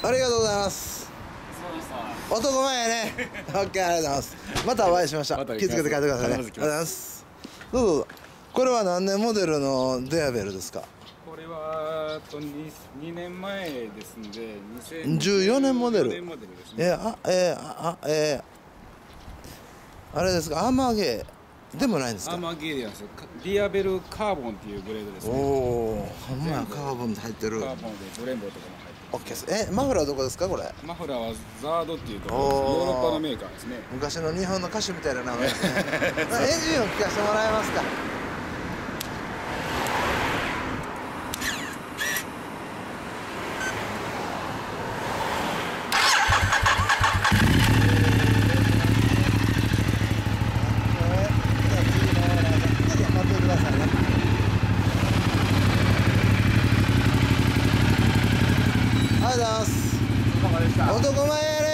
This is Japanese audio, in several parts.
ありがとうございます。男前やね。オッケー、ありがとうございます。またお会いしました。気をつけて帰ってくださいね。ありがとうございます。どうぞどうぞ。これは何年モデルのデアベルですか？これは2年前ですんで、2014年モデル。ですね。あれですか、アーマーゲーでもないんですか？アーマーゲーではないですよ。ディアベルカーボンっていうグレードですね。おお、ほんまや、カーボンで入ってる。カーボンでブレンボーとかも入ってオッケーです。マフラーどこですかこれ？マフラーはザードっていうところです。ヨーロッパのメーカーですね。昔の日本の歌手みたいな名前ですね。エンジンを聞かせてもらえますか？男前やね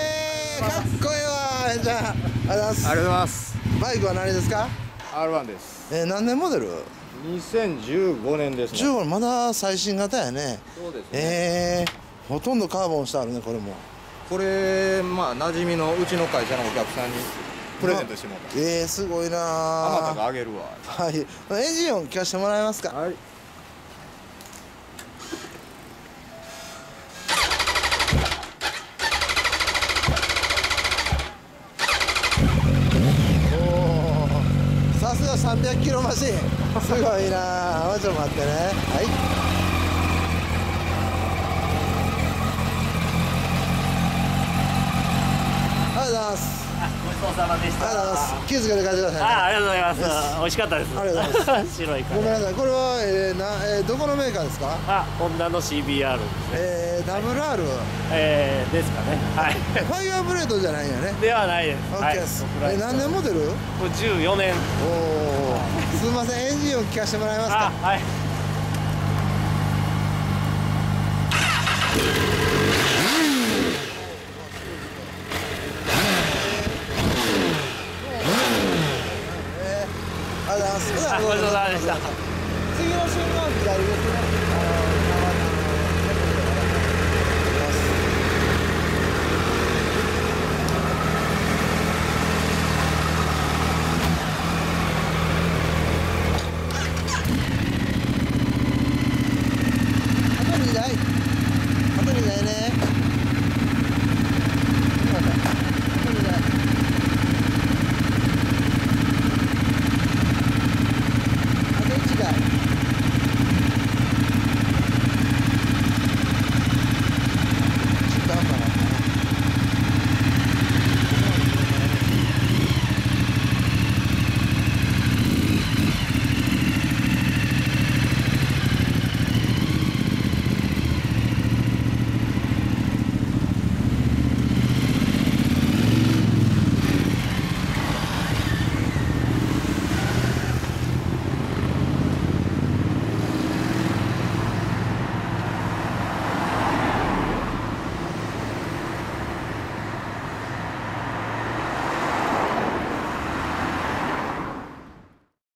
ー、かっこいいわー。じゃあ、ありがとうございます。ありがとうございます。バイクは何ですか？ R1 です。何年モデル？2015年ですね。15年、まだ最新型やね。そうですね。ほとんどカーボンしてあるね、これも。これ、まあ、馴染みのうちの会社のお客さんにプレゼントしてもらった。すごいなー。あなたがあげるわ。はい。エンジン音聞かせてもらえますか？はい。さすが300キロマシン。すごいなー。ちょっと待ってね。はい。ありがとうございます。ごちそうさまでした。ありがとうございます。気をつけて帰ってくださいね。ありがとうございます。美味しかったです。ありがとうございます。白いカレー。ごめんなさい。これはどこのメーカーですか？ホンダの CBR ですね。WR ですかね。はい。ファイヤーブレードじゃないんやね。ではないです。オッケーです。何年モデル？これ14年。おお。すみません、エンジンを聞かせてもらえますか？はい。ありがとうございます。ごちそうさまでした。次の瞬間左ですね。